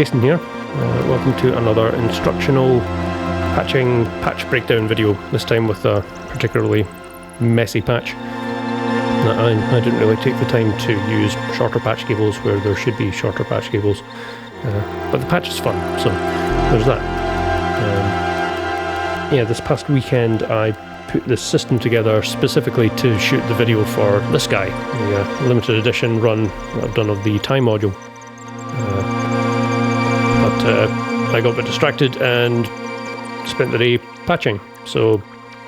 Jason here. Welcome to another instructional patch breakdown video, this time with a particularly messy patch. I didn't really take the time to use shorter patch cables where there should be shorter patch cables, but the patch is fun, so there's that. Yeah, this past weekend I put this system together specifically to shoot the video for this guy, the limited edition run that I've done of the Thai module. But I got a bit distracted and spent the day patching, so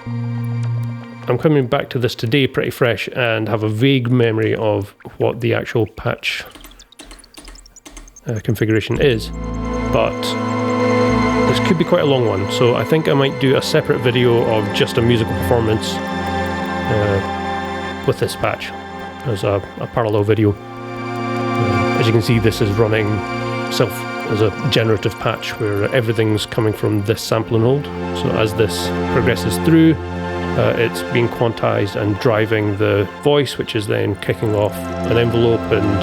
I'm coming back to this today pretty fresh and have a vague memory of what the actual patch configuration is, but this could be quite a long one, so I think I might do a separate video of just a musical performance with this patch as a parallel video. As you can see, this is running as a generative patch where everything's coming from this sample and hold. So as this progresses through, it's being quantized and driving the voice, which is then kicking off an envelope and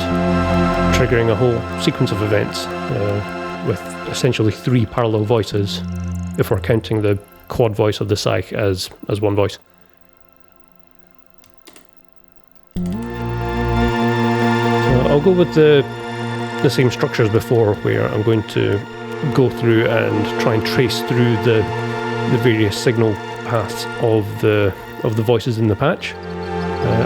triggering a whole sequence of events with essentially 3 parallel voices, if we're counting the quad voice of the Saïch as one voice. So I'll go with the same structure as before, where I'm going to go through and try and trace through the various signal paths of the voices in the patch.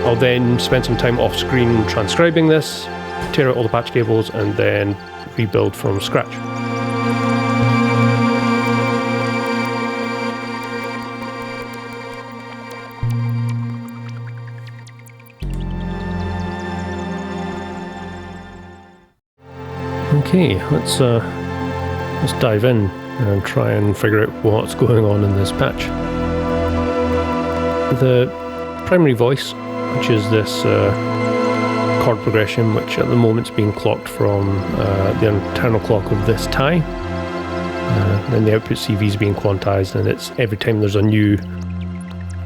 I'll then spend some time off screen transcribing this, tear out all the patch cables, and then rebuild from scratch. Okay, let's dive in and try and figure out what's going on in this patch. The primary voice, which is this chord progression, which at the moment is being clocked from the internal clock of this Thai. Then the output CV is being quantized, and it's every time there's a new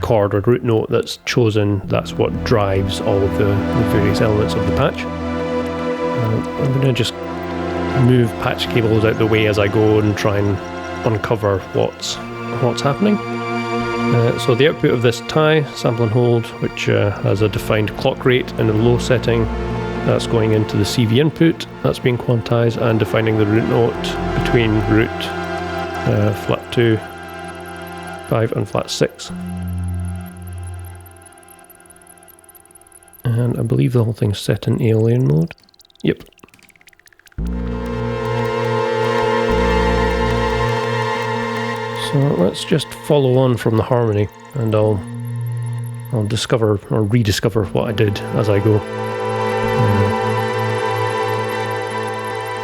chord or root note that's chosen, that's what drives all of the various elements of the patch. I'm going to just move patch cables out the way as I go and try and uncover what's happening. So the output of this Thai sample and hold, which has a defined clock rate and a low setting, that's going into the CV input, that's being quantized and defining the root note between root flat 2, 5 and flat 6. And I believe the whole thing's set in alien mode. Yep. So let's just follow on from the harmony, and I'll discover or rediscover what I did as I go.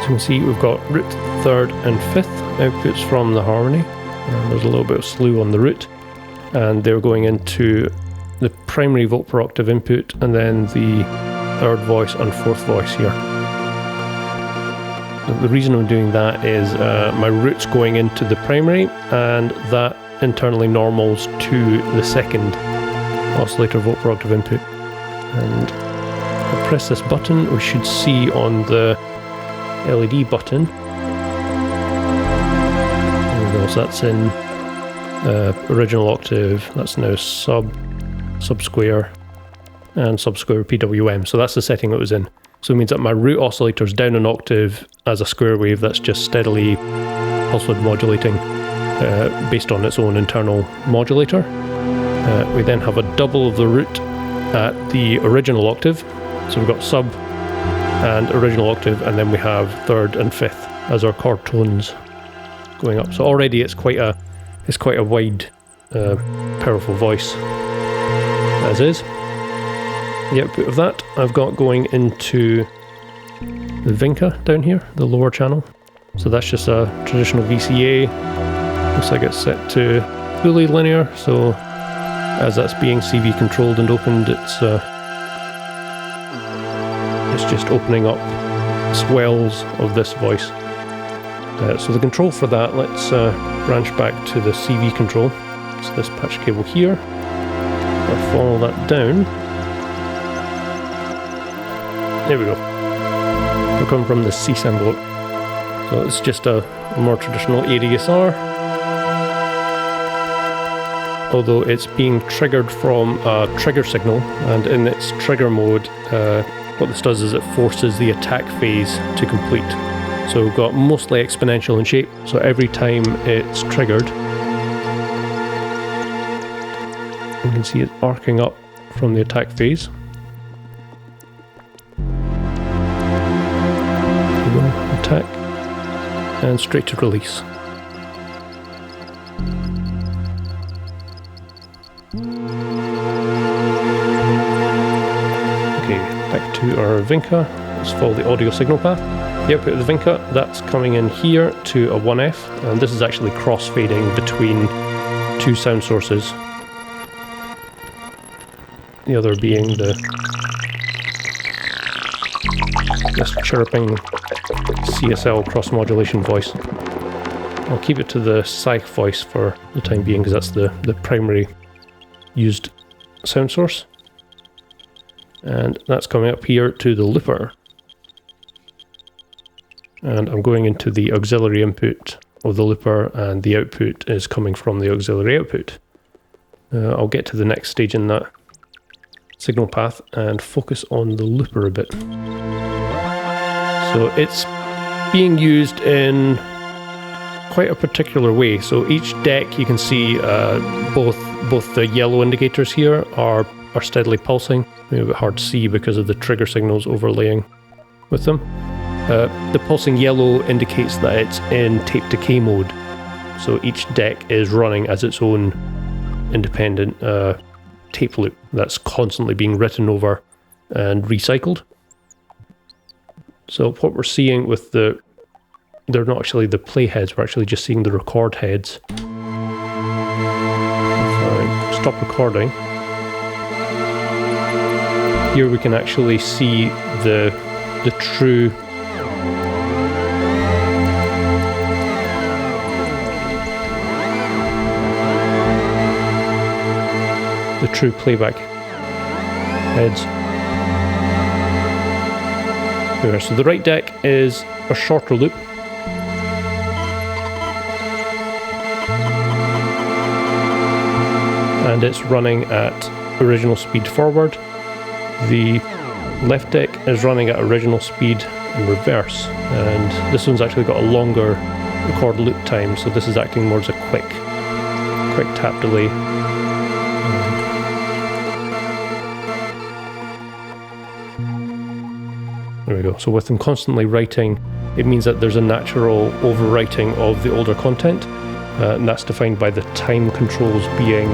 So you can see we've got root 3rd and 5th outputs from the harmony. There's a little bit of slew on the root, and they're going into the primary volt per octave input, and then the 3rd voice and 4th voice here. The reason I'm doing that is my root's going into the primary, and that internally normals to the 2nd oscillator volt per octave input. And if I press this button, we should see on the LED button. There we go, so that's in original octave, that's now sub-square, and sub-square PWM. So that's the setting it was in. So it means that my root oscillator's down an octave as a square wave that's just steadily pulse width modulating based on its own internal modulator. We then have a double of the root at the original octave. So we've got sub and original octave, and then we have 3rd and 5th as our chord tones going up. So already it's quite a wide, powerful voice as is. The output of that I've got going into the Vinca down here, the lower channel. So that's just a traditional VCA. Looks like it's set to fully linear, so as that's being CV controlled and opened, it's just opening up swells of this voice. So the control for that, let's branch back to the CV control. So this patch cable here, I'll follow that down. There we go. We'll come from the cease envelope. So it's just a more traditional ADSR, although it's being triggered from a trigger signal, and in its trigger mode, what this does is it forces the attack phase to complete. So we've got mostly exponential in shape, so every time it's triggered, you can see it arcing up from the attack phase. Attack, and straight to release. Okay, back to our Vinca. Let's follow the audio signal path. The output of the Vinca, that's coming in here to a 1F, and this is actually cross-fading between two sound sources. The other being this chirping CSL cross-modulation voice. I'll keep it to the Saïch voice for the time being because that's the primary used sound source. And that's coming up here to the looper. And I'm going into the auxiliary input of the looper, and the output is coming from the auxiliary output. I'll get to the next stage in that signal path and focus on the looper a bit. So it's being used in quite a particular way. So each deck, you can see both the yellow indicators here are steadily pulsing. Maybe a bit hard to see because of the trigger signals overlaying with them. The pulsing yellow indicates that it's in tape decay mode. So each deck is running as its own independent tape loop that's constantly being written over and recycled. So what we're seeing with they're not actually the play heads, we're actually just seeing the record heads. If I stop recording, here we can actually see the true playback heads. There, so the right deck is a shorter loop. And it's running at original speed forward. The left deck is running at original speed in reverse. And this one's actually got a longer record loop time, so this is acting more as a quick tap delay. There we go. So with them constantly writing, it means that there's a natural overwriting of the older content, and that's defined by the time controls being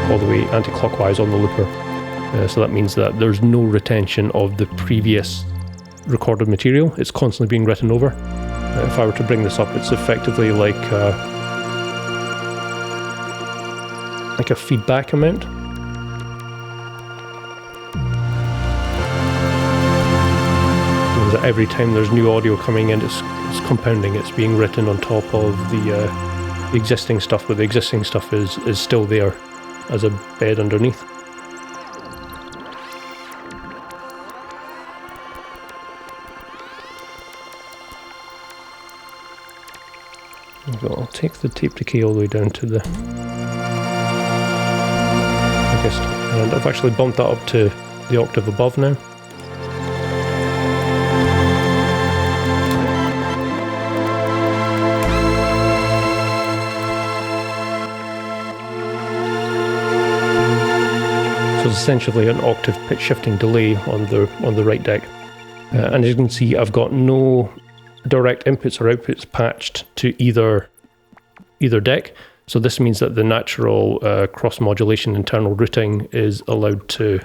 all the way anti-clockwise on the looper. So that means that there's no retention of the previous recorded material. It's constantly being written over. If I were to bring this up, it's effectively like a feedback amount. That every time there's new audio coming in, it's compounding, it's being written on top of the existing stuff, but the existing stuff is still there as a bed underneath. There we go. I'll take the tape decay all the way down to the biggest, and I've actually bumped that up to the octave above now. So it's essentially an octave pitch shifting delay on the right deck. And as you can see, I've got no direct inputs or outputs patched to either deck. So this means that the natural cross-modulation internal routing is allowed to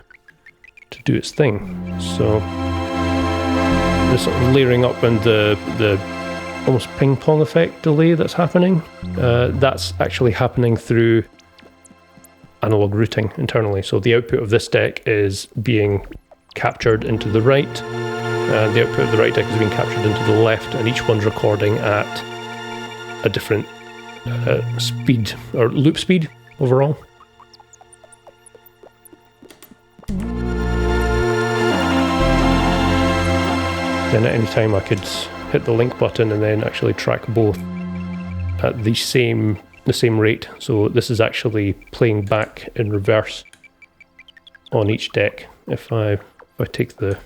do its thing. So this sort of layering up and the almost ping pong effect delay that's happening, that's actually happening through analog routing internally. So the output of this deck is being captured into the right, the output of the right deck is being captured into the left, and each one's recording at a different speed, or loop speed overall. Then at any time I could hit the link button and then actually track both at the same rate. So this is actually playing back in reverse on each deck. If I take the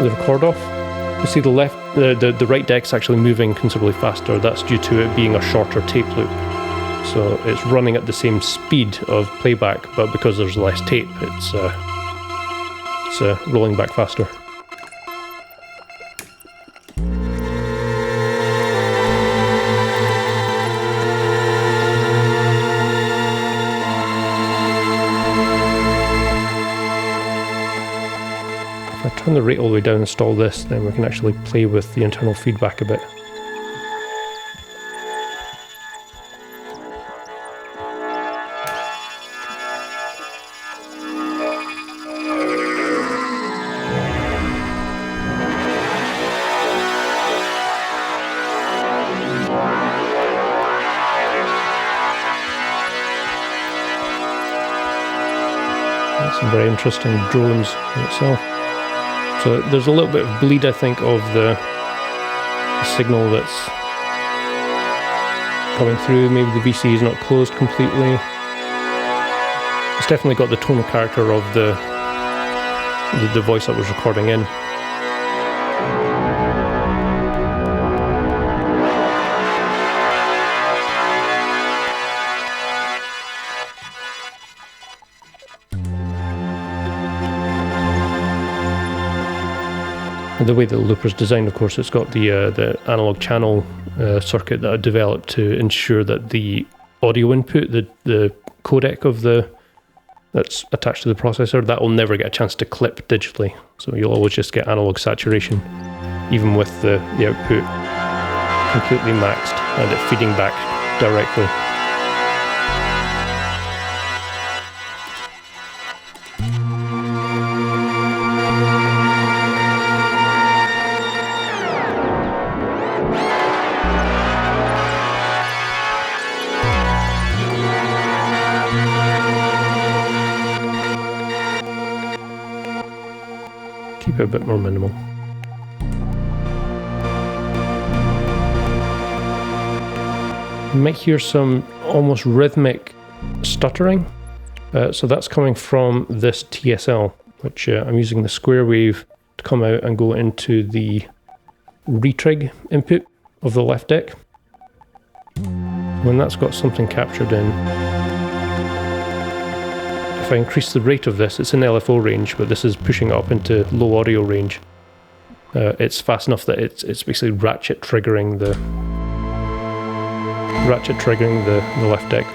record off, you see the right deck's actually moving considerably faster. That's due to it being a shorter tape loop. So it's running at the same speed of playback, but because there's less tape, it's rolling back faster. If I turn the rate all the way down and install this, then we can actually play with the internal feedback a bit. Some very interesting drones in itself. So there's a little bit of bleed, I think, of the signal that's coming through. Maybe the VC is not closed completely. It's definitely got the tonal character of the voice that was recording in. The way the looper's designed, of course, it's got the analog channel circuit that I developed to ensure that the audio input, the codec that's attached to the processor, that will never get a chance to clip digitally. So you'll always just get analog saturation, even with the output completely maxed and it feeding back directly. Keep it a bit more minimal. You might hear some almost rhythmic stuttering. So that's coming from this TSL, which I'm using the square wave to come out and go into the retrig input of the left deck. When that's got something captured in, if I increase the rate of this, it's in LFO range, but this is pushing it up into low audio range. It's fast enough that it's basically ratchet triggering the left deck.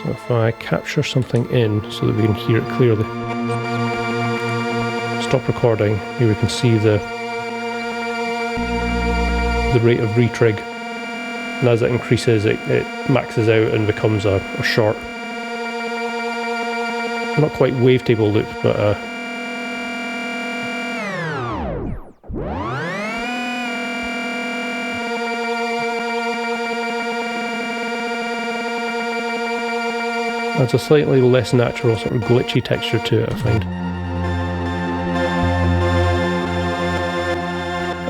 So if I capture something in so that we can hear it clearly, stop recording. Here we can see the rate of retrig, and as it increases, it maxes out and becomes a short. Not quite wavetable loop, but adds a slightly less natural, sort of glitchy texture to it, I find.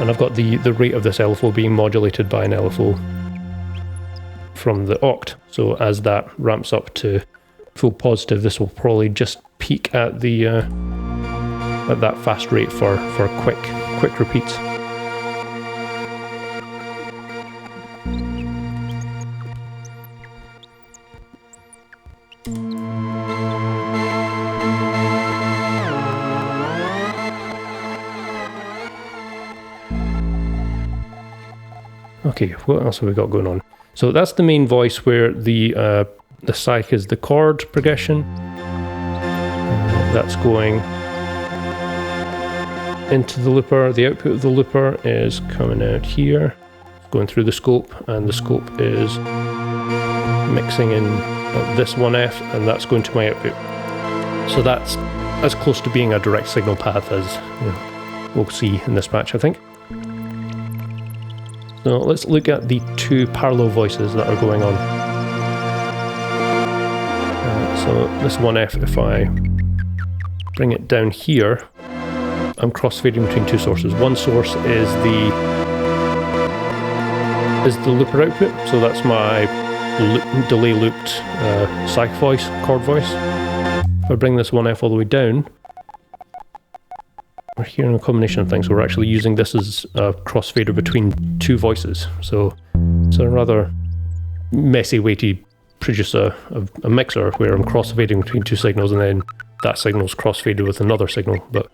And I've got the rate of this LFO being modulated by an LFO from the oct. So as that ramps up to full positive, this will probably just peak at the at that fast rate for quick repeats. Okay, what else have we got going on? So that's the main voice where the Saïch is the chord progression. That's going into the looper. The output of the looper is coming out here, going through the scope, and the scope is mixing in this 1F, and that's going to my output. So that's as close to being a direct signal path as we'll see in this patch, I think. So let's look at the two parallel voices that are going on. So this 1F, if I bring it down here, I'm crossfading between two sources. One source is the looper output, so that's my delay looped Saïch voice, chord voice. If I bring this 1F all the way down, we're hearing a combination of things. We're actually using this as a crossfader between two voices. So it's a rather messy way to produce a mixer where I'm crossfading between two signals and then that signal's crossfaded with another signal. But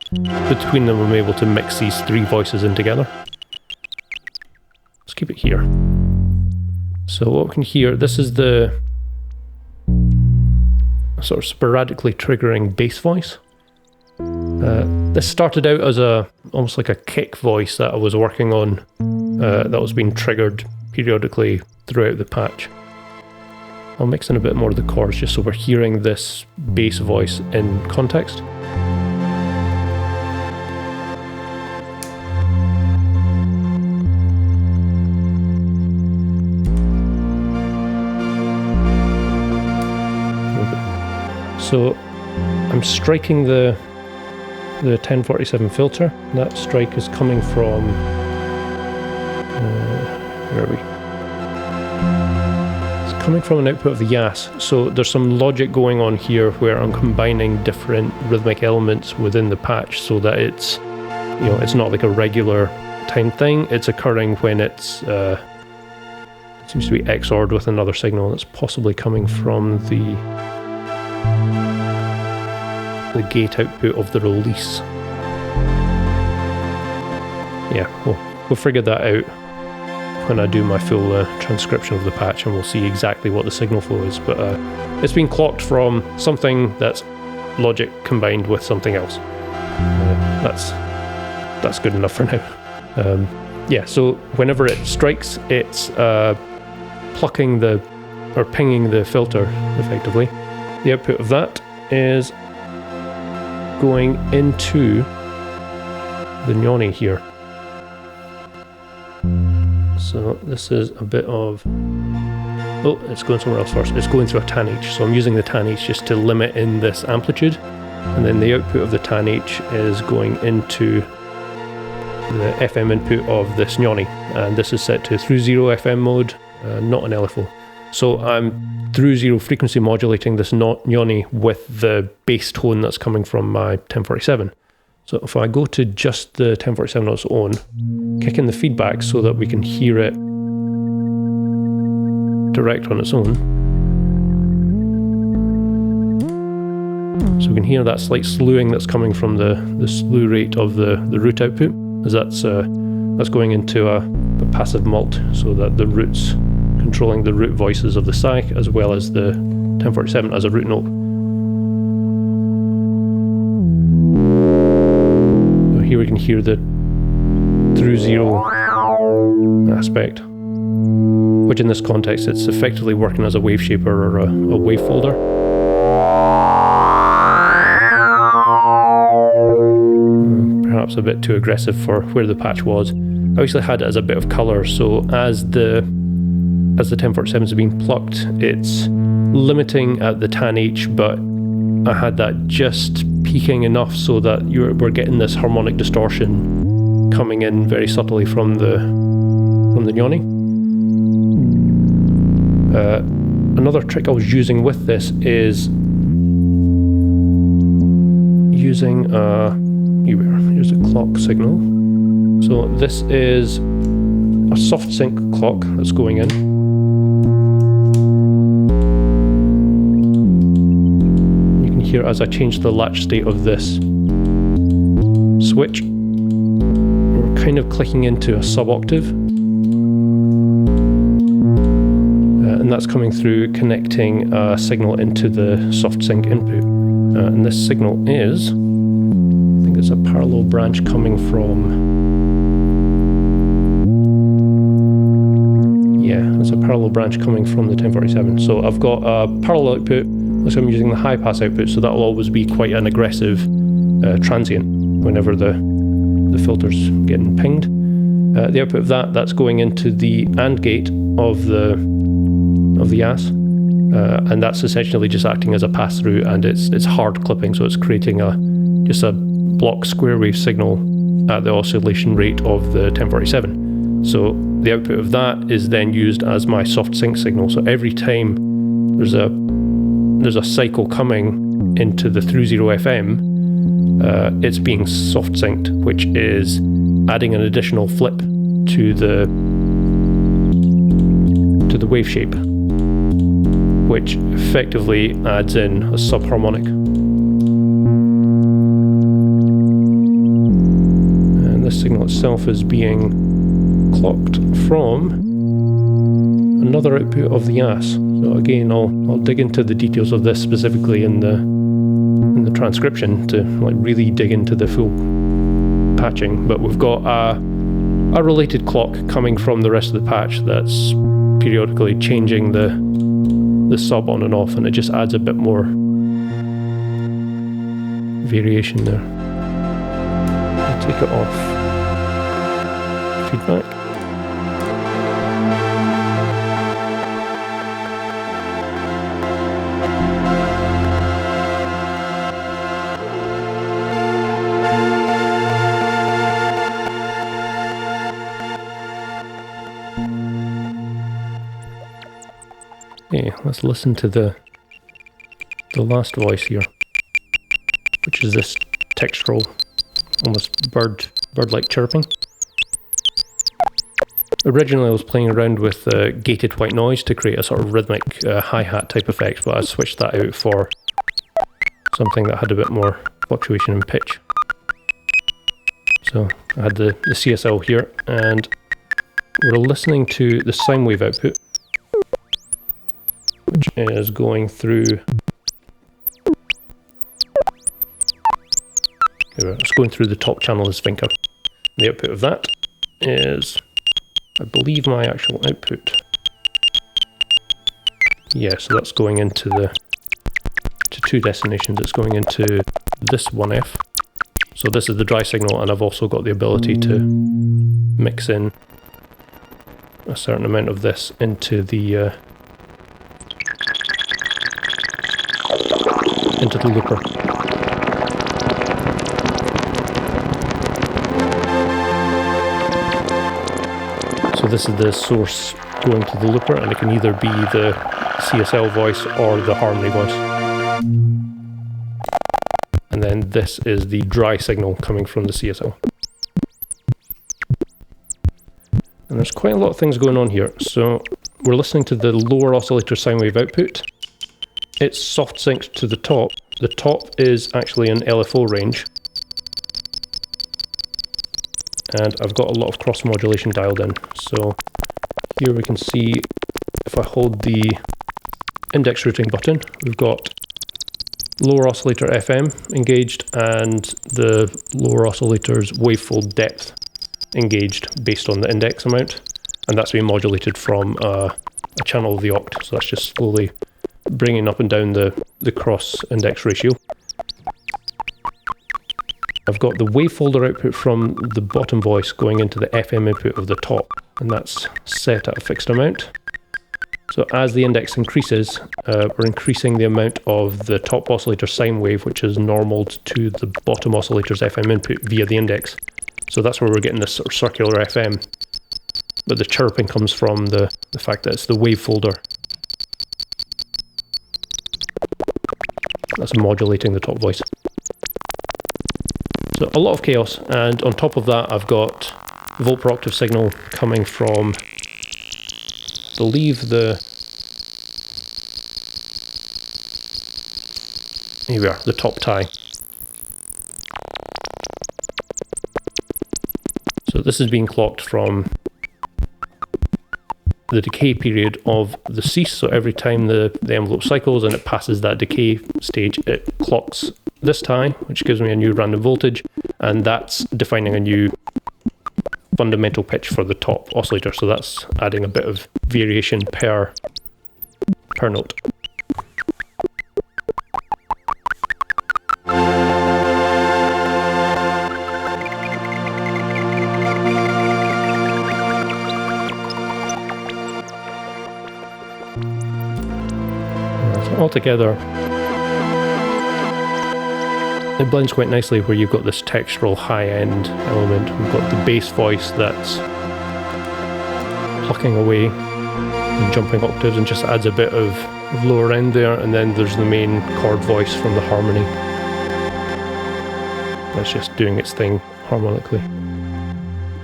between them I'm able to mix these three voices in together. Let's keep it here. So what we can hear, this is the sort of sporadically triggering bass voice. This started out as almost like a kick voice that I was working on, that was being triggered periodically throughout the patch. I'll mix in a bit more of the chords just so we're hearing this bass voice in context. So I'm striking the 1047 filter. That strike is coming from, where are we? It's coming from an output of the Yas. So there's some logic going on here where I'm combining different rhythmic elements within the patch so that it's, it's not like a regular time thing. It's occurring when it's, it seems to be XOR'd with another signal that's possibly coming from the gate output of the release. Yeah, we'll figure that out when I do my full transcription of the patch, and we'll see exactly what the signal flow is. But it's been clocked from something that's logic combined with something else. That's good enough for now. Yeah, so whenever it strikes, it's pinging the filter effectively. The output of that is going into the Nyoni here. So this is a bit of, oh, it's going somewhere else first. It's going through a Saïch, so I'm using the Saïch just to limit in this amplitude, and then the output of the Saïch is going into the FM input of this Nyoni, and this is set to through zero FM mode, not an LFO. So I'm through zero frequency modulating this Nyoni with the bass tone that's coming from my 1047. So if I go to just the 1047 on its own, kick in the feedback so that we can hear it direct on its own. So we can hear that slight slewing that's coming from the slew rate of the root output, as that's going into a passive mult, so that the root's controlling the root voices of the Saïch as well as the 1047 as a root note. So here we can hear the through zero aspect, which in this context it's effectively working as a wave shaper or a wave folder. Perhaps a bit too aggressive for where the patch was. I obviously had it as a bit of colour, so as the 1047 is being plucked, it's limiting at the Saïch, but I had that just peaking enough so that we're getting this harmonic distortion coming in very subtly from the Nyoni. Another trick I was using with this is using here's a clock signal. So this is a soft sync clock that's going in. Here, as I change the latch state of this switch, we're kind of clicking into a sub-octave, and that's coming through connecting a signal into the soft sync input, and this signal is, I think it's a parallel branch coming from, yeah, it's a parallel branch coming from the 1047. So I've got a parallel output. So I'm using the high pass output, so that will always be quite an aggressive transient whenever the filter's getting pinged. The output of that's going into the AND gate of the Yas, and that's essentially just acting as a pass through, and it's hard clipping, so it's creating just a block square wave signal at the oscillation rate of the 1047. So the output of that is then used as my soft sync signal. So every time there's a cycle coming into the through zero FM, it's being soft synced, which is adding an additional flip to the wave shape, which effectively adds in a sub-harmonic. And this signal itself is being clocked from another output of the AS. So again, I'll dig into the details of this specifically in the transcription to like really dig into the full patching. But we've got a related clock coming from the rest of the patch that's periodically changing the sub on and off, and it just adds a bit more variation there. I'll take it off feedback. Okay, let's listen to the last voice here, which is this textural, almost bird-like chirping. Originally I was playing around with gated white noise to create a sort of rhythmic hi-hat type effect, but I switched that out for something that had a bit more fluctuation in pitch. So I had the CSL here, and we're listening to the sine wave output, which is going through. It's going through the top channel as Finker. The output of that is, I believe, my actual output. Yeah, so that's going into to two destinations. It's going into this 1F. So this is the dry signal, and I've also got the ability to mix in a certain amount of this into the looper. So this is the source going to the looper, and it can either be the CSL voice or the harmony voice. And then this is the dry signal coming from the CSL. And there's quite a lot of things going on here. So we're listening to the lower oscillator sine wave output. It's soft synced to the top. The top is actually an LFO range. And I've got a lot of cross-modulation dialed in. So here we can see, if I hold the index routing button, we've got lower oscillator FM engaged and the lower oscillator's wavefold depth engaged based on the index amount. And that's being modulated from a channel of the oct. So that's just slowly bringing up and down the cross index ratio. I've got the wavefolder output from the bottom voice going into the FM input of the top, and that's set at a fixed amount. So as the index increases, we're increasing the amount of the top oscillator sine wave, which is normaled to the bottom oscillator's FM input via the index. So that's where we're getting this sort of circular FM. But the chirping comes from the fact that it's the wavefolder that's modulating the top voice. So a lot of chaos, and on top of that I've got volt per octave signal coming from, I believe, here we are, the top tie. So this is being clocked from the decay period of the cease. So every time the envelope cycles and it passes that decay stage, it clocks this tie, which gives me a new random voltage, and that's defining a new fundamental pitch for the top oscillator. So that's adding a bit of variation per note. Altogether, it blends quite nicely where you've got this textural high-end element. We've got the bass voice that's plucking away and jumping octaves and just adds a bit of lower end there, and then there's the main chord voice from the harmony that's just doing its thing harmonically.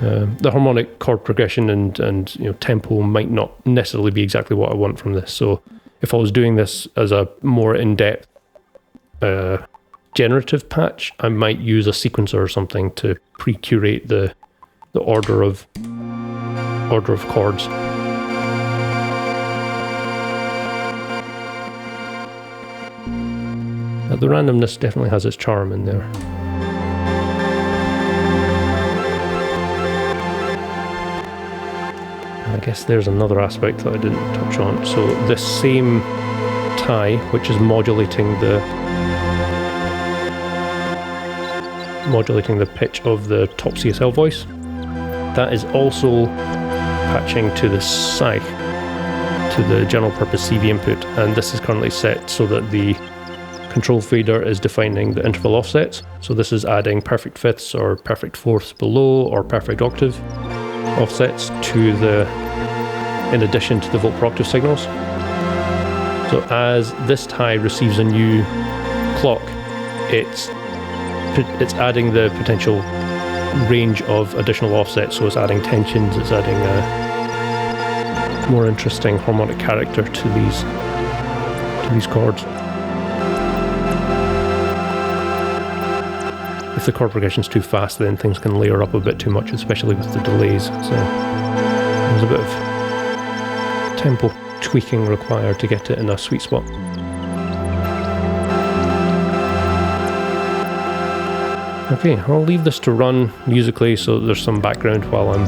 The harmonic chord progression and tempo might not necessarily be exactly what I want from this, so if I was doing this as a more in-depth generative patch, I might use a sequencer or something to pre-curate the order of chords. The randomness definitely has its charm in there. I guess there's another aspect that I didn't touch on. So this same tie, which is modulating the pitch of the top CSL voice, that is also patching to the Saïch, to the general purpose CV input, and this is currently set so that the control fader is defining the interval offsets. So this is adding perfect fifths or perfect fourths below or perfect octave offsets in addition to the volt per octave signals. So as this tie receives a new clock, it's adding the potential range of additional offsets. So it's adding tensions, it's adding a more interesting harmonic character to these chords. If the chord progression's too fast, then things can layer up a bit too much, especially with the delays. So there's a bit of tempo tweaking required to get it in a sweet spot. Okay, I'll leave this to run musically so there's some background while I'm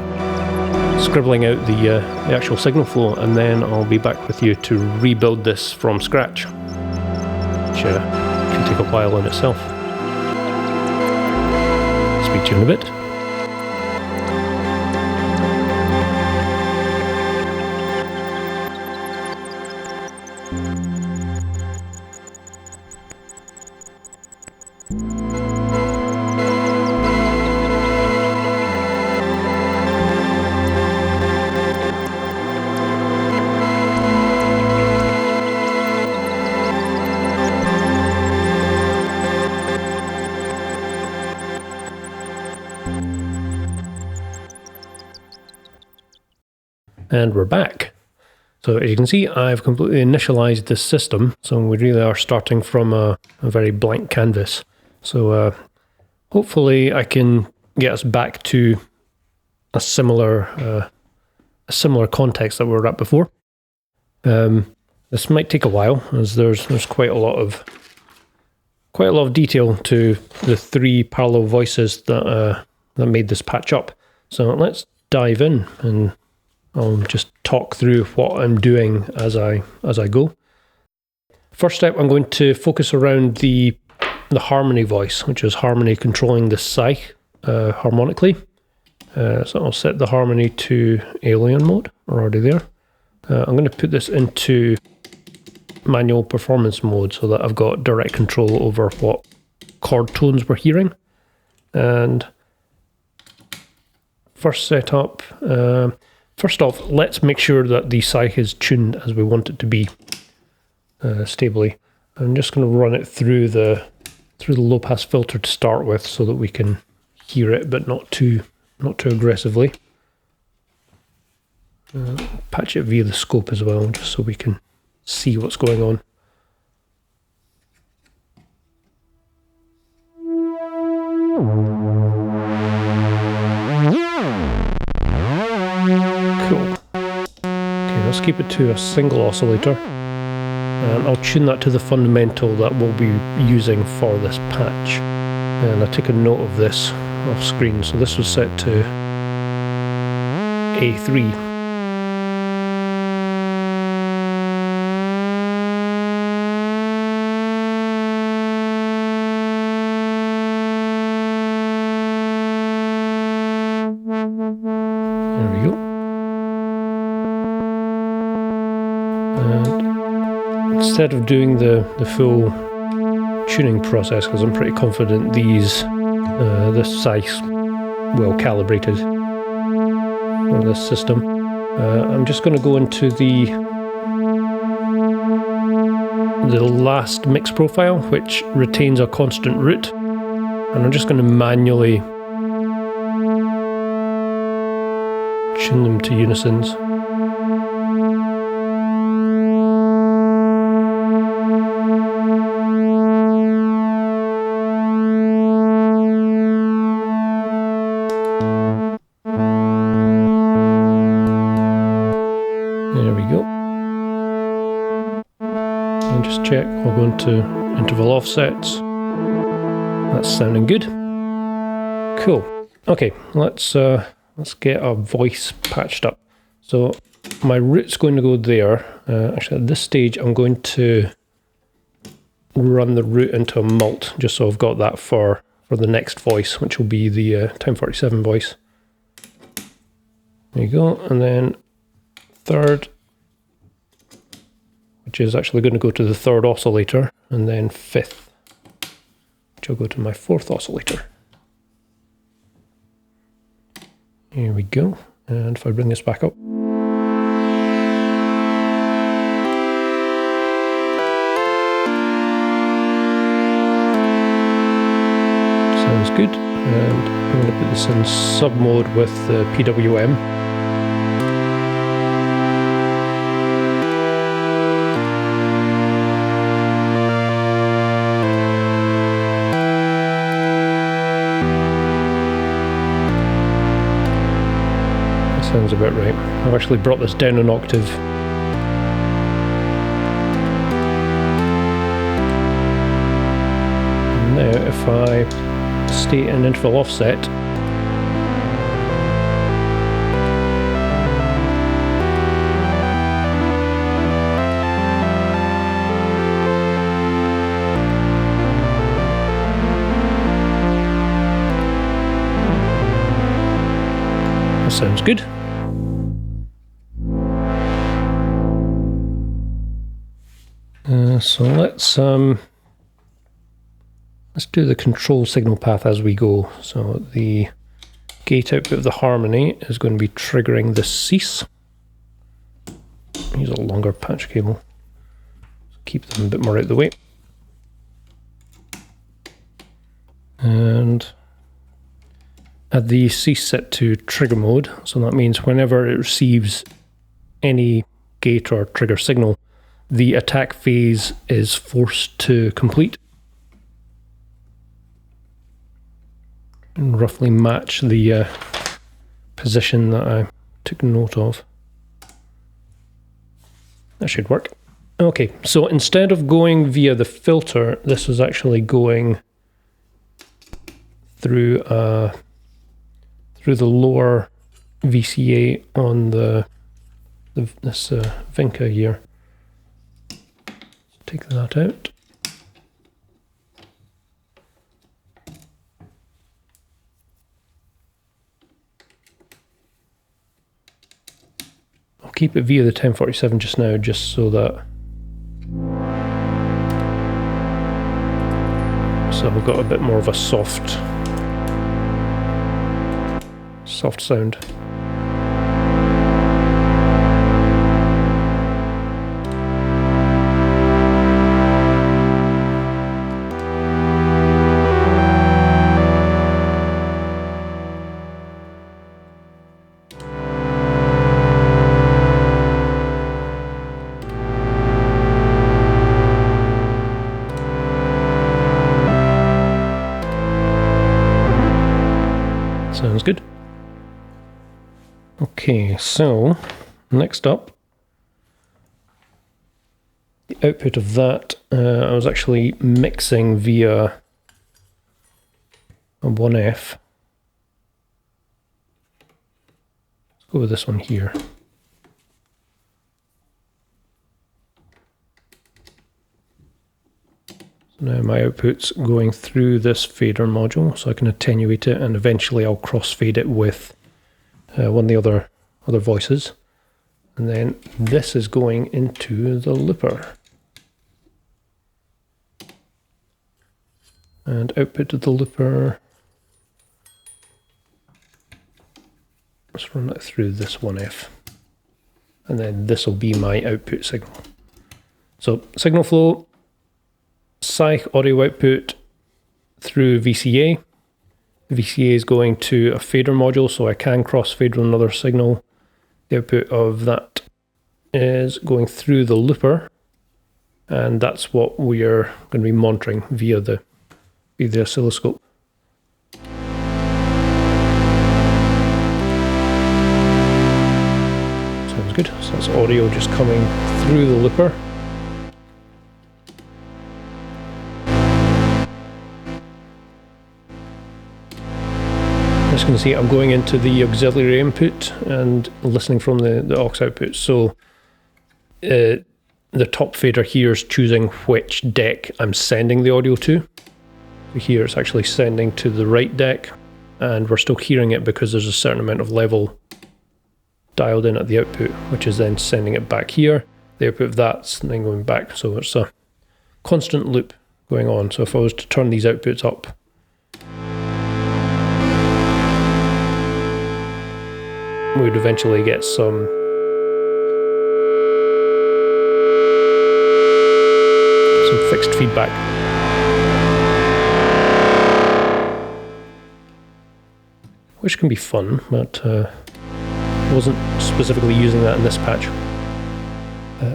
scribbling out the actual signal flow, and then I'll be back with you to rebuild this from scratch, which can take a while in itself. Speak to you in a bit. And we're back. So as you can see, I've completely initialized this system, so we really are starting from a very blank canvas. So hopefully I can get us back to a similar context that we were at before. This might take a while, as there's quite a lot of detail to the three parallel voices that made this patch up. So let's dive in, and I'll just talk through what I'm doing as I go. First step, I'm going to focus around the harmony voice, which is harmony controlling the Saïch harmonically. So I'll set the harmony to alien mode. We're already there. I'm going to put this into manual performance mode so that I've got direct control over what chord tones we're hearing. And first setup. First off, let's make sure that the Saïch is tuned as we want it to be stably. I'm just going to run it through the low pass filter to start with, so that we can hear it, but not too aggressively. Patch it via the scope as well, just so we can see what's going on. Cool. Okay, let's keep it to a single oscillator, and I'll tune that to the fundamental that we'll be using for this patch. And I take a note of this off screen. So this was set to A3. There we go. And instead of doing the full tuning process because I'm pretty confident this Saïch well calibrated for this system. I'm just going to go into the last mix profile, which retains a constant root, and I'm just going to manually tune them to unisons. There we go. And just check, I'll go into interval offsets. That's sounding good. Cool. Okay, let's get our voice patched up. So my root's going to go there. Actually, at this stage, I'm going to run the root into a mult, just so I've got that for the next voice, which will be the 1047 voice. There you go, and then third, which is actually going to go to the third oscillator, and then fifth, which will go to my fourth oscillator. Here we go, and if I bring this back up. Sounds good, and I'm going to put this in sub mode with the PWM. Sounds about right. I've actually brought this down an octave. Now if I stay in interval offset, that sounds good. So let's do the control signal path as we go. So the gate output of the harmony is going to be triggering the cease. Use a longer patch cable. Keep them a bit more out of the way. And add the cease set to trigger mode. So that means whenever it receives any gate or trigger signal, the attack phase is forced to complete and roughly match the position that I took note of. That should work. Okay, so instead of going via the filter, this was actually going through the lower VCA on this Vinca here. Take that out. I'll keep it via the 1047 just now, just so that we've got a bit more of a soft sound. Sounds good. Okay, so next up, the output of that, I was actually mixing via a 1F. Let's go with this one here. Now my output's going through this fader module, so I can attenuate it, and eventually I'll crossfade it with one of the other voices. And then this is going into the looper. and output to the looper. Let's run it through this 1F. And then this will be my output signal. So signal flow, Saïch audio output through VCA. VCA is going to a fader module, so I can crossfader another signal. The output of that is going through the looper, and that's what we are going to be monitoring via the oscilloscope. Sounds good. So that's audio just coming through the looper. As you can see, I'm going into the auxiliary input and listening from the aux output. So the top fader here is choosing which deck I'm sending the audio to. Here it's actually sending to the right deck, and we're still hearing it because there's a certain amount of level dialed in at the output, which is then sending it back here. The output of that's then going back. So it's a constant loop going on. So if I was to turn these outputs up, we would eventually get some fixed feedback. Which can be fun, but wasn't specifically using that in this patch.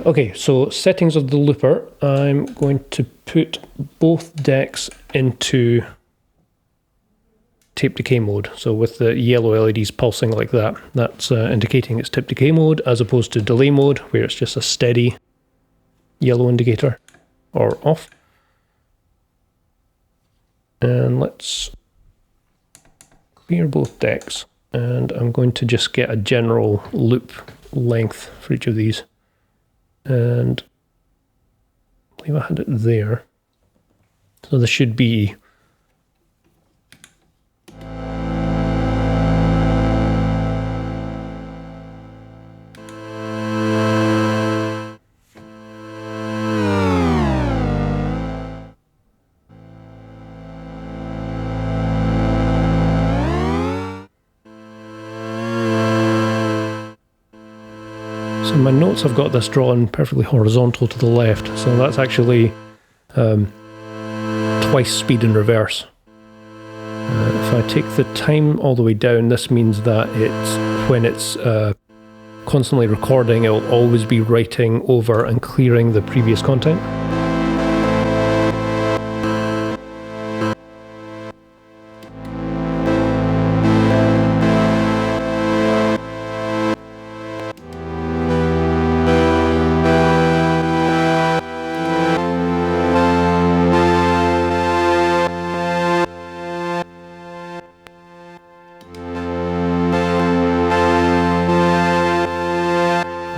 Okay, so settings of the looper. I'm going to put both decks into tape decay mode. So with the yellow LEDs pulsing like that, that's indicating it's tape decay mode, as opposed to delay mode, where it's just a steady yellow indicator, or off. And let's clear both decks, and I'm going to just get a general loop length for each of these. And I believe I had it there. So this should be So in my notes I've got this drawn perfectly horizontal to the left, so that's actually twice speed in reverse. If I take the time all the way down, this means that when it's constantly recording, it will always be writing over and clearing the previous content.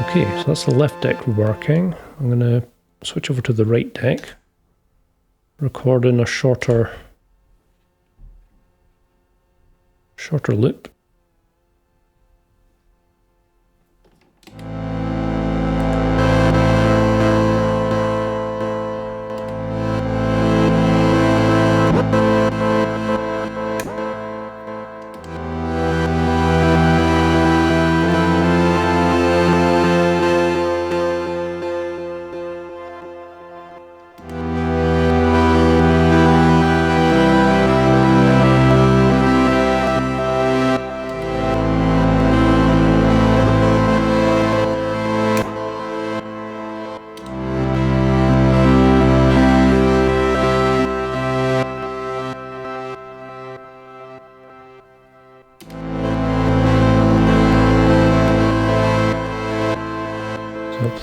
Okay, so that's the left deck working. I'm going to switch over to the right deck, record in a shorter loop.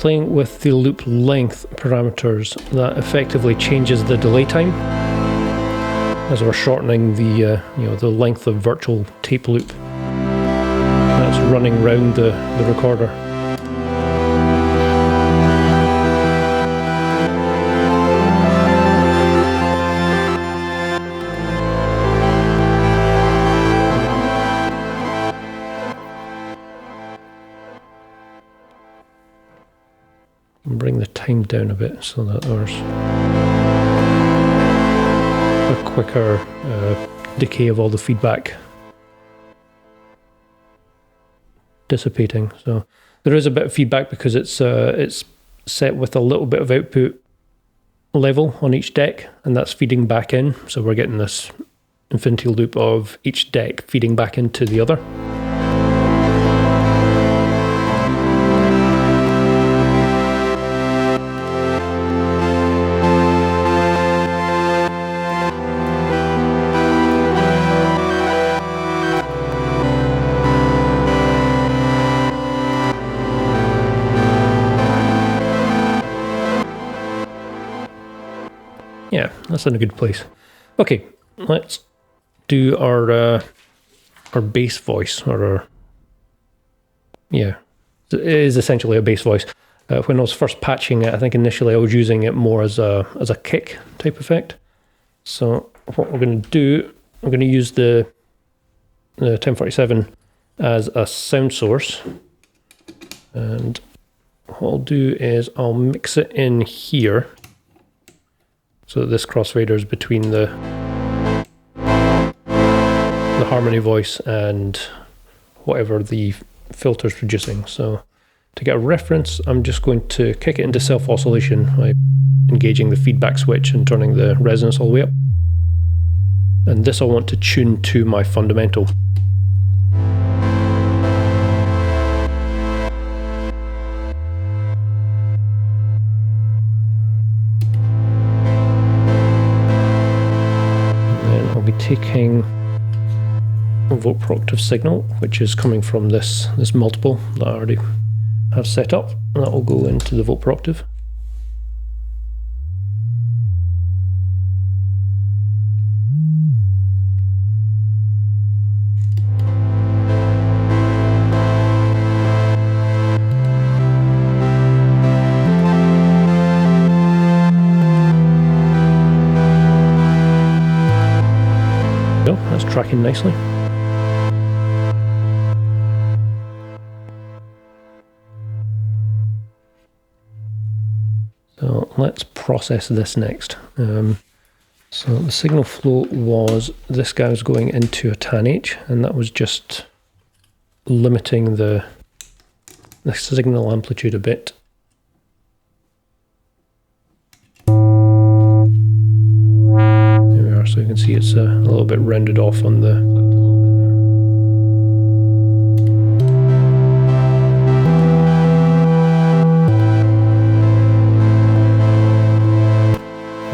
Playing with the loop length parameters, that effectively changes the delay time as we're shortening the the length of virtual tape loop that's running round the recorder. Bring the time down a bit so that we're quicker decay of all the feedback dissipating. So there is a bit of feedback because it's set with a little bit of output level on each deck, and that's feeding back in. So we're getting this infinity loop of each deck feeding back into the other. Yeah, that's in a good place. Okay, let's do our bass voice, or our, yeah, it is essentially a bass voice. When I was first patching it, I think initially I was using it more as a kick type effect. So what we're going to do, we're going to use the 1047 as a sound source, and what I'll do is I'll mix it in here. So that this crossfader is between the harmony voice and whatever the filter's producing. So to get a reference, I'm just going to kick it into self-oscillation by engaging the feedback switch and turning the resonance all the way up. And this I want to tune to my fundamental. Taking a vote per octave signal, which is coming from this multiple that I already have set up, and that will go into the vote per octave. That's tracking nicely. So let's process this next. So the signal flow was, this guy was going into a tan H, and that was just limiting the signal amplitude a bit. So you can see it's a little bit rounded off on the...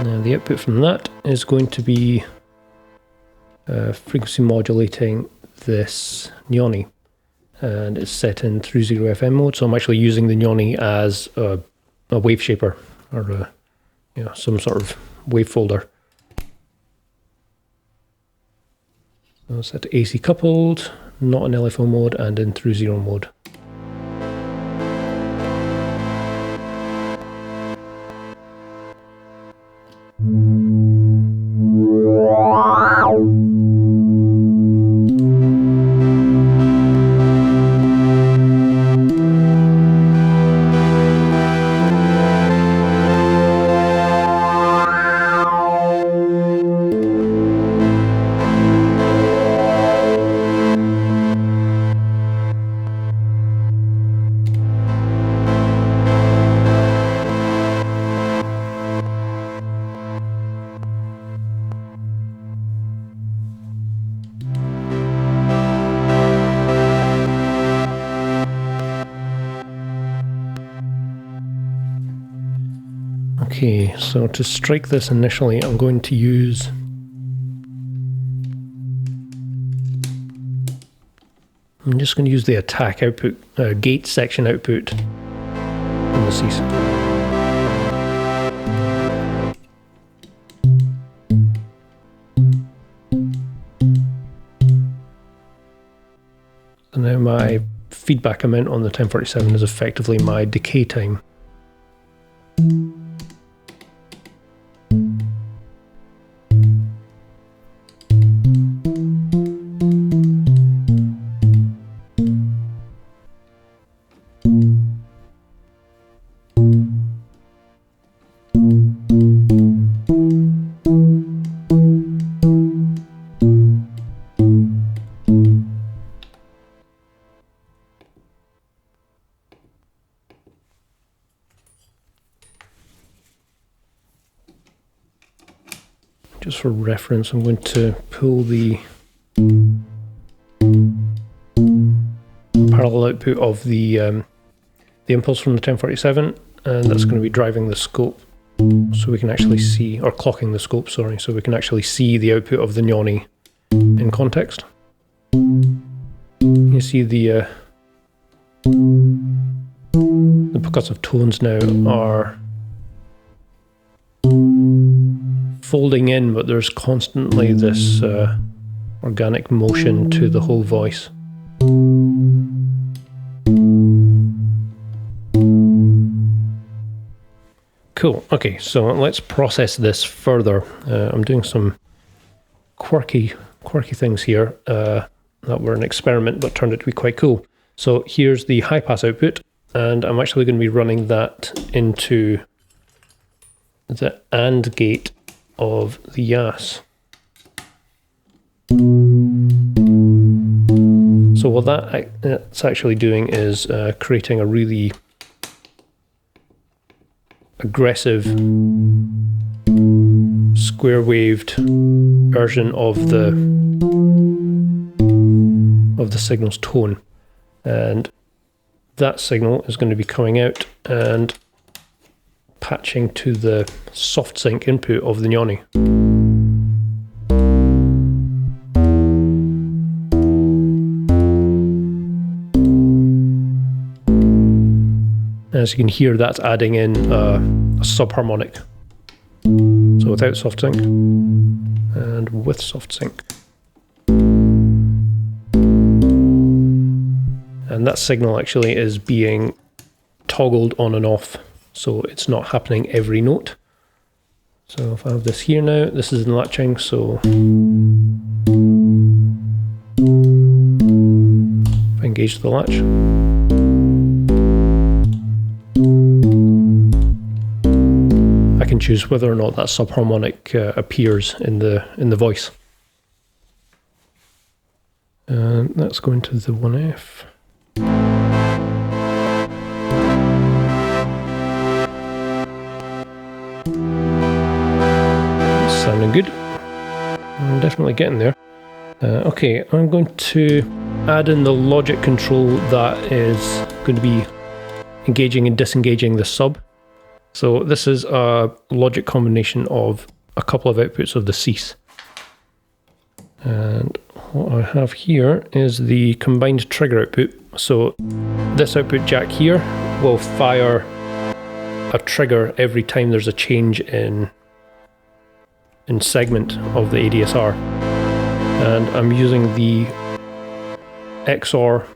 Now the output from that is going to be frequency modulating this Nyoni, and it's set in through 0 FM mode. So I'm actually using the Nyoni as a wave shaper, or some sort of wave folder. So set to AC coupled, not in LFO mode, and in through 0 mode. Okay, so to strike this initially, I'm going to use I'm just going to use the attack output, gate section output on the C. So now my feedback amount on the 1047 is effectively my decay time. just for reference, I'm going to pull the parallel output of the impulse from the 1047, and that's going to be driving the scope, so we can actually see, or clocking the scope, sorry, so we can actually see the output of the gnoni in context. You see the percussive tones now are folding in, but there's constantly this organic motion to the whole voice. Cool. Okay, so let's process this further. I'm doing some quirky things here that were an experiment but turned out to be quite cool. So here's the high pass output, and I'm actually going to be running that into the AND gate of the Yas. So what that's actually doing is creating a really aggressive square waved version of the signal's tone, and that signal is going to be coming out and patching to the soft sync input of the gnoni. As you can hear, that's adding in a sub-harmonic. So without soft sync and with soft sync. And that signal actually is being toggled on and off, so it's not happening every note. So if I have this here now, this is in latching, so if I engage the latch, I can choose whether or not that sub-harmonic appears in the voice. And that's going to the 1F. Sounding good. I'm definitely getting there. Okay, I'm going to add in the logic control that is going to be engaging and disengaging the sub. So this is a logic combination of a couple of outputs of the cease. And what I have here is the combined trigger output. So this output jack here will fire a trigger every time there's a change in segment of the ADSR. And I'm using the XOR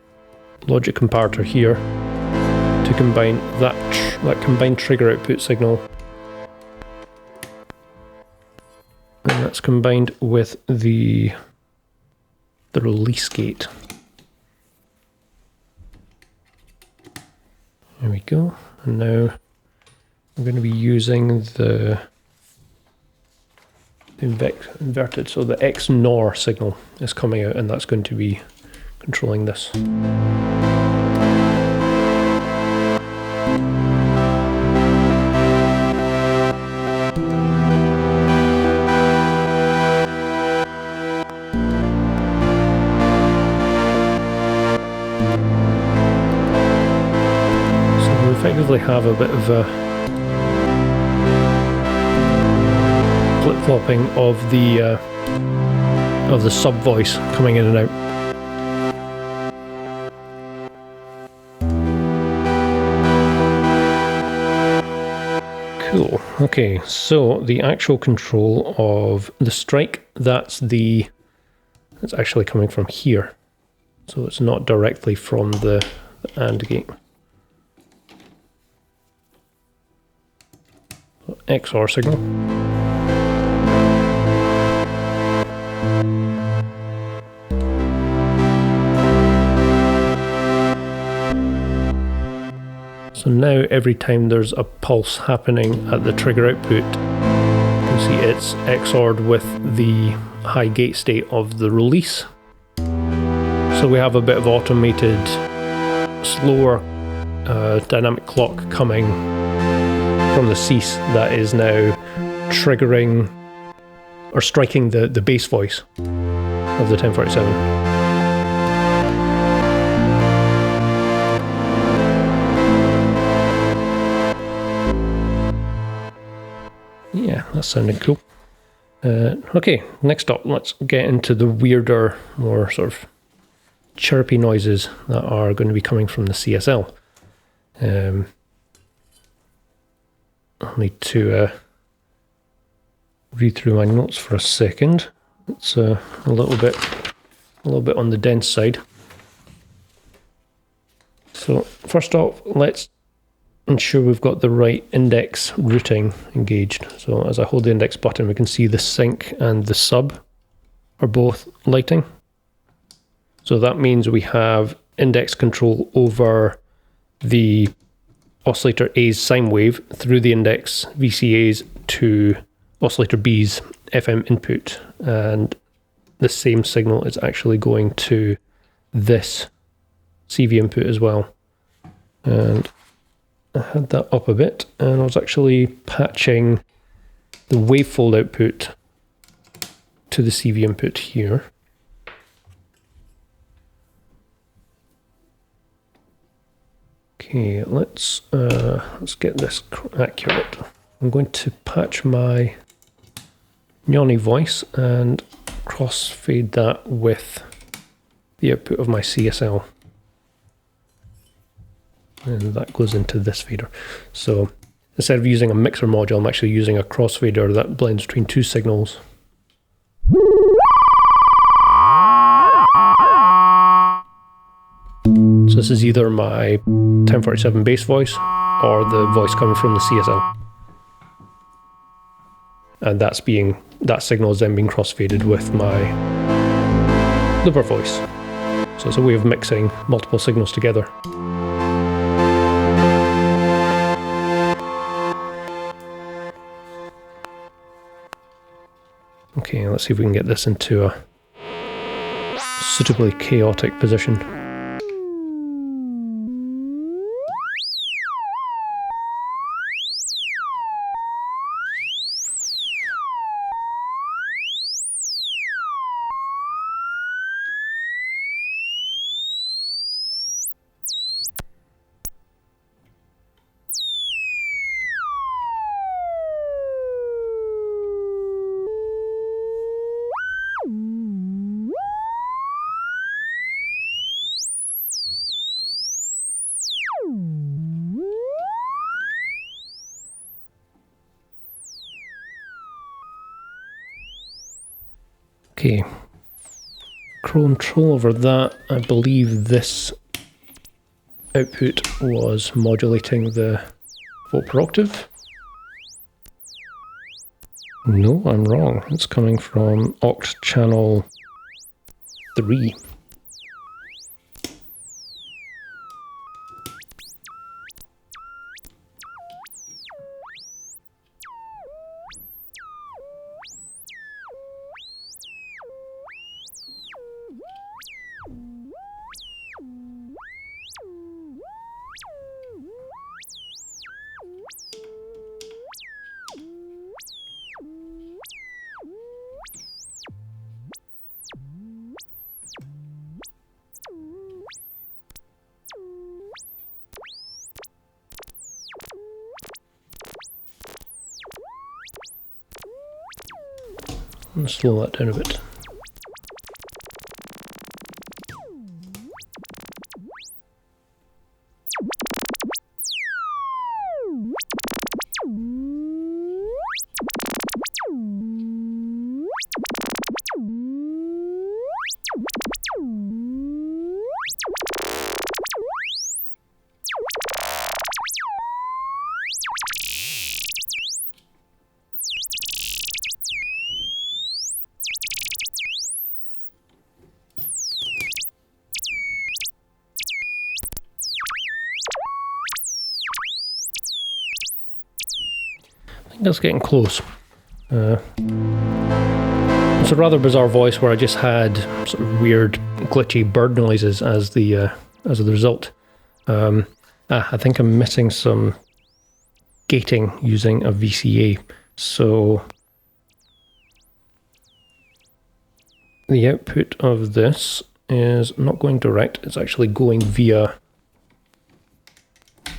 logic comparator here to combine that combined trigger output signal, and that's combined with the release gate. There we go. And now I'm going to be using the inverted, so the XNOR signal is coming out, and that's going to be controlling this. Effectively have a bit of a flip-flopping of the sub voice coming in and out. Cool. Okay, so the actual control of the strike, that's actually coming from here, so it's not directly from the AND gate. XOR signal. So now every time there's a pulse happening at the trigger output, you can see it's XOR'd with the high gate state of the release. So we have a bit of automated, slower dynamic clock coming from the cease that is now triggering or striking the bass voice of the 1047. Yeah, that sounded cool. Okay, next up, let's get into the weirder, more sort of chirpy noises that are going to be coming from the CSL. I'll need to read through my notes for a second. It's a little bit on the dense side. So first off, let's ensure we've got the right index routing engaged. So as I hold the index button, we can see the sync and the sub are both lighting. So that means we have index control over the oscillator A's sine wave through the index VCAs to oscillator B's FM input, and the same signal is actually going to this CV input as well. And I had that up a bit, and I was actually patching the wavefold output to the CV input here. Okay, let's get this accurate. I'm going to patch my Gnoni voice and crossfade that with the output of my CSL. And that goes into this fader. So instead of using a mixer module, I'm actually using a crossfader that blends between two signals. So this is either my 1047 bass voice or the voice coming from the CSL. And that signal is then being crossfaded with my looper voice. So it's a way of mixing multiple signals together. Okay, let's see if we can get this into a suitably chaotic position. Okay, control over that. I believe this output was modulating the volt per octave. No, I'm wrong. It's coming from oct channel 3. I'm going to slow that down a bit. That's getting close. It's a rather bizarre voice where I just had sort of weird, glitchy bird noises as the result. I think I'm missing some gating using a VCA. So the output of this is not going direct, it's actually going via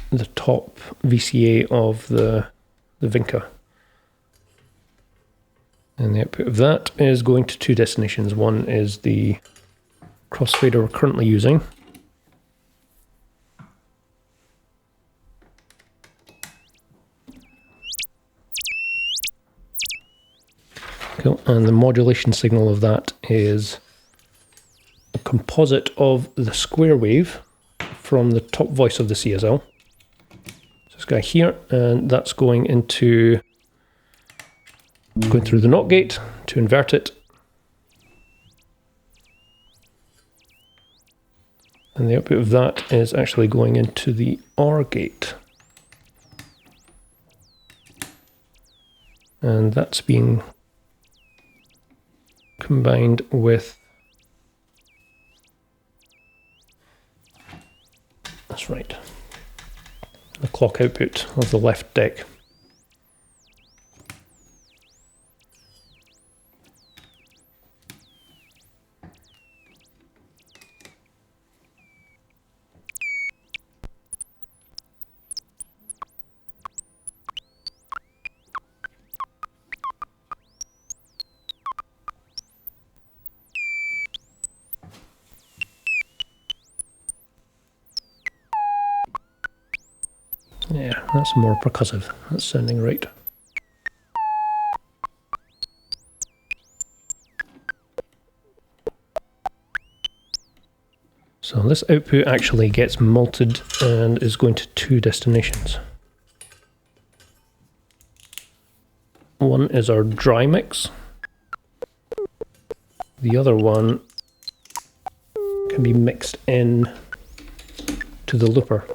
the top VCA of the Vinca. And the output of that is going to two destinations. One is the crossfader we're currently using. Cool. And the modulation signal of that is a composite of the square wave from the top voice of the CSL. So this guy here, and that's going through the NOT gate to invert it. And the output of that is actually going into the OR gate. And that's being combined with, that's right, the clock output of the left deck. Yeah, that's more percussive. That's sounding right. So this output actually gets multed and is going to two destinations. One is our dry mix. The other one can be mixed in to the looper.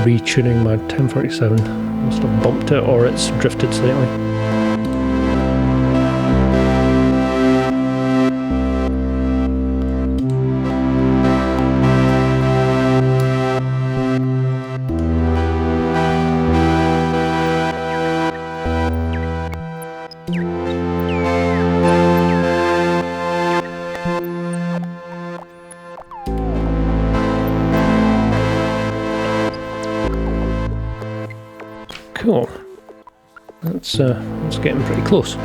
Retuning my 1047, must have bumped it or it's drifted slightly. Cool. That's getting pretty close.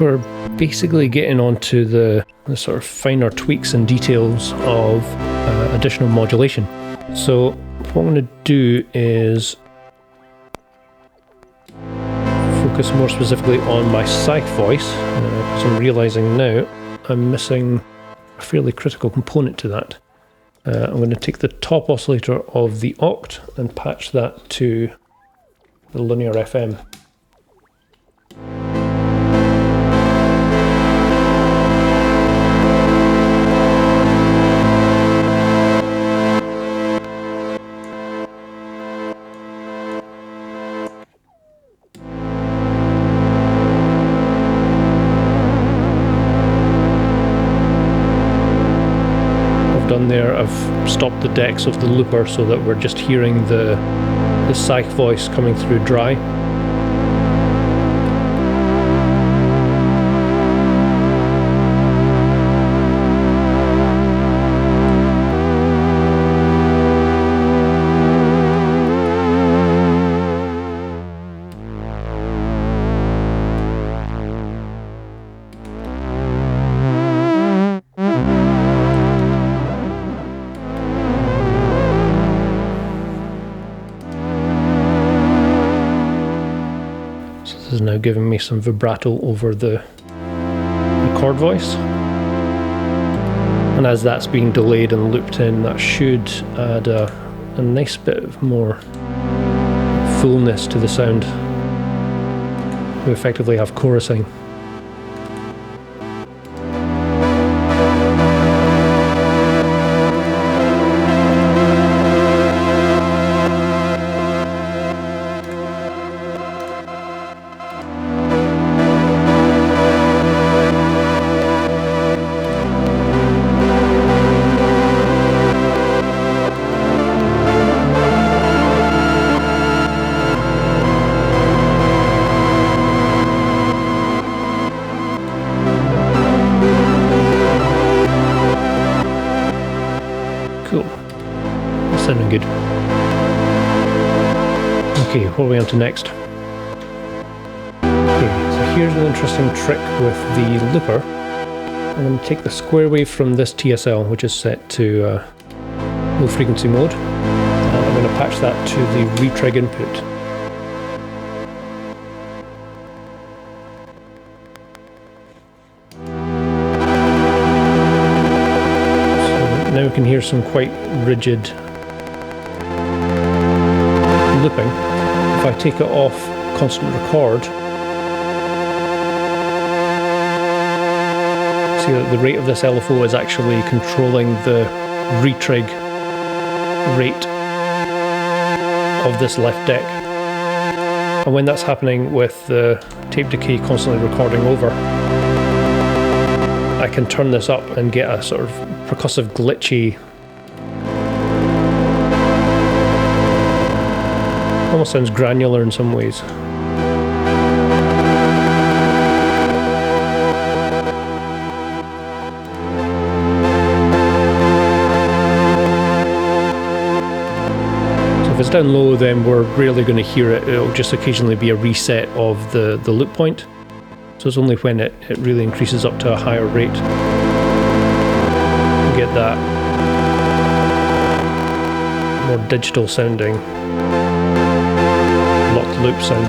We're basically getting onto the sort of finer tweaks and details of additional modulation. So what I'm going to do is focus more specifically on my Saïch voice, because I'm realizing now I'm missing a fairly critical component to that. I'm going to take the top oscillator of the oct and patch that to the linear FM. There, I've stopped the decks of the looper so that we're just hearing the Saïch voice coming through dry. is now giving me some vibrato over the chord voice. And as that's being delayed and looped in, that should add a nice bit of more fullness to the sound. We effectively have chorusing. Cool. That's sounding good. Okay, what are we on to next? Okay, so here's an interesting trick with the looper. I'm going to take the square wave from this TSL, which is set to low frequency mode, and I'm going to patch that to the retrig input. Now we can hear some quite rigid looping. If I take it off constant record, see that the rate of this LFO is actually controlling the retrig rate of this left deck. And when that's happening with the tape decay constantly recording over, I can turn this up and get a sort of percussive, glitchy, almost sounds granular in some ways. So if it's down low, then we're rarely going to hear it. It'll just occasionally be a reset of the loop point. So it's only when it really increases up to a higher rate you get that more digital sounding locked loop sound.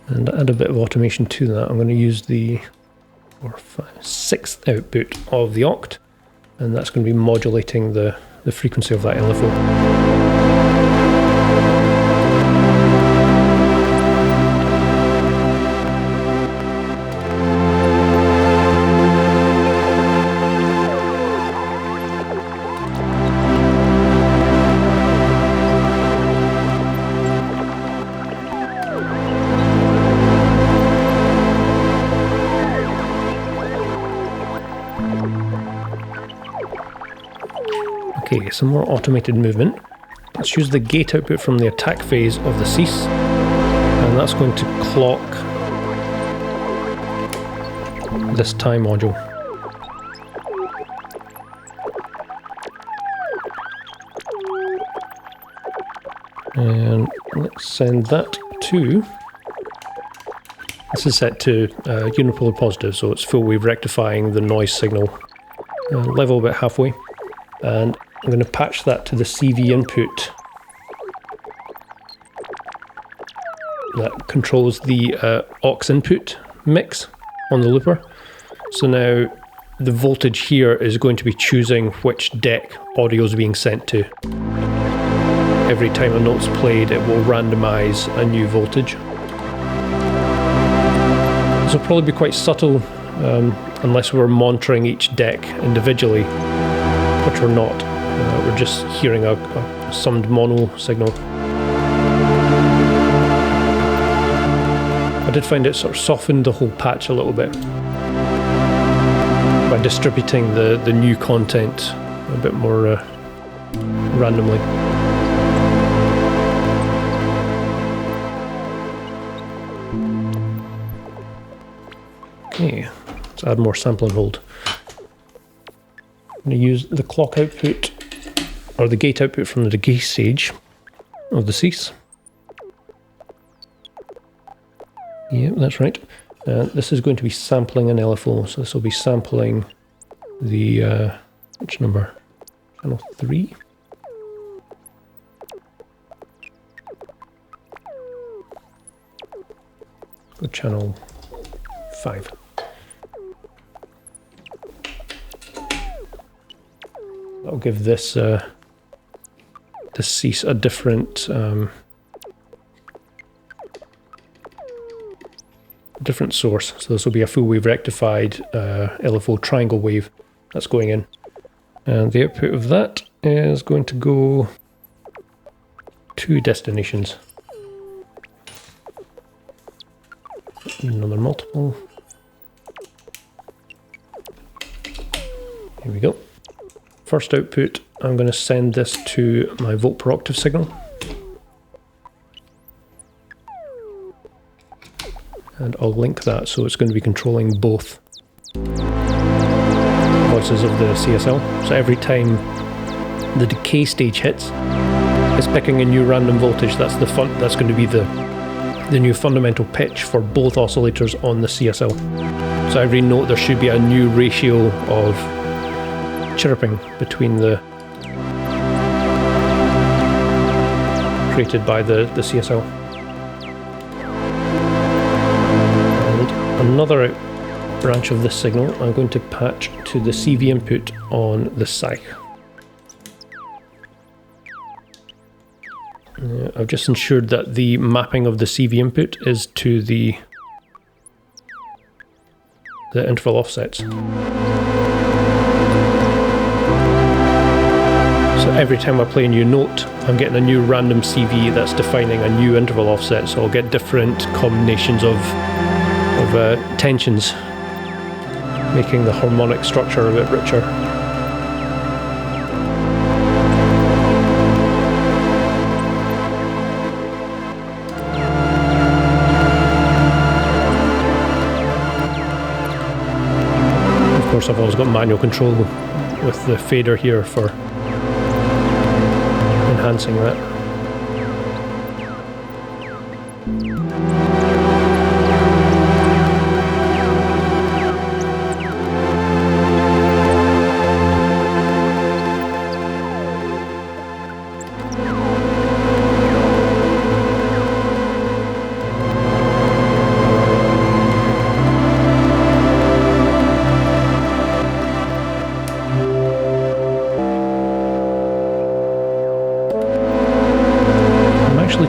And add a bit of automation to that. I'm going to use the 6th output of the oct, and that's going to be modulating the frequency of that LFO. Okay, some more automated movement. Let's use the gate output from the attack phase of the cease, and that's going to clock this time module. And let's send that to... This is set to unipolar positive, so it's full wave rectifying the noise signal level about halfway. And I'm going to patch that to the CV input that controls the aux input mix on the looper. So now the voltage here is going to be choosing which deck audio is being sent to. Every time a note's played, it will randomize a new voltage. This will probably be quite subtle unless we're monitoring each deck individually, which we're not. We're just hearing a summed mono signal. I did find it sort of softened the whole patch a little bit. by distributing the new content a bit more randomly. Okay, let's add more sample and hold. I'm going to use the clock output, or the gate output from the decay stage of the cease. Yeah, that's right. This is going to be sampling an LFO, so this will be sampling the, which number? Channel 3? Go channel 5. That'll give this this cease a different different source. So this will be a full wave rectified LFO triangle wave that's going in, and the output of that is going to go to destinations. Another multiple. Here we go. First output, I'm going to send this to my volt per octave signal. And I'll link that, so it's going to be controlling both voices of the CSL. So every time the decay stage hits, it's picking a new random voltage. That's that's going to be the new fundamental pitch for both oscillators on the CSL. So every note there should be a new ratio of chirping between the created by the CSL. And another branch of this signal I'm going to patch to the CV input on the Saïch. I've just ensured that the mapping of the CV input is to the interval offsets. So every time I play a new note, I'm getting a new random CV that's defining a new interval offset, so I'll get different combinations of tensions, making the harmonic structure a bit richer. Of course, I've always got manual control with the fader here for enhancing that.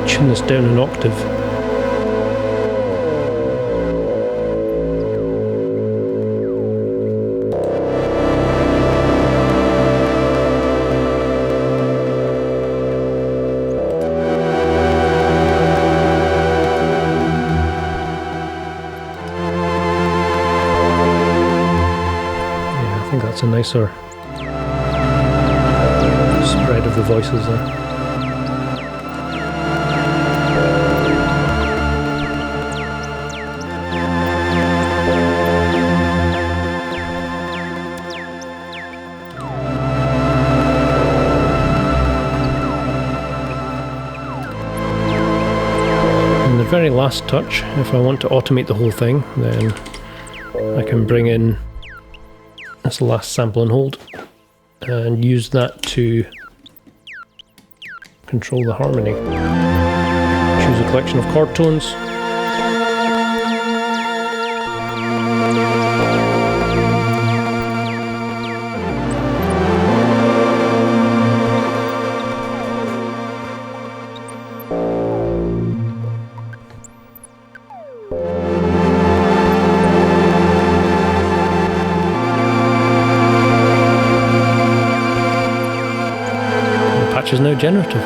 Tune this down an octave. Yeah, I think that's a nicer spread of the voices there. Very last touch, if I want to automate the whole thing, then I can bring in this last sample and hold and use that to control the harmony. Choose a collection of chord tones. Is now generative.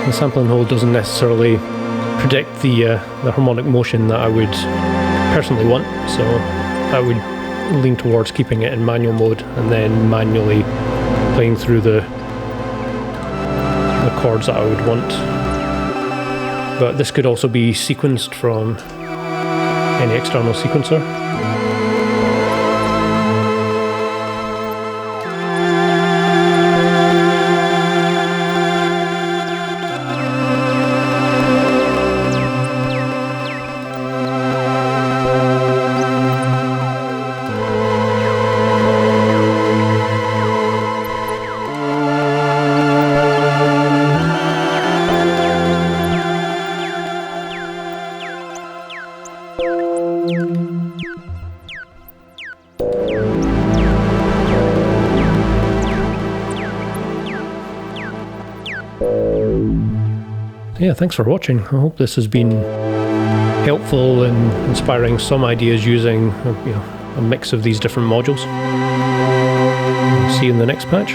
the sampling hold doesn't necessarily predict the harmonic motion that I would personally want, so I would lean towards keeping it in manual mode and then manually playing through the chords that I would want. But this could also be sequenced from any external sequencer. Yeah, thanks for watching. I hope this has been helpful in inspiring some ideas using a mix of these different modules. See you in the next patch.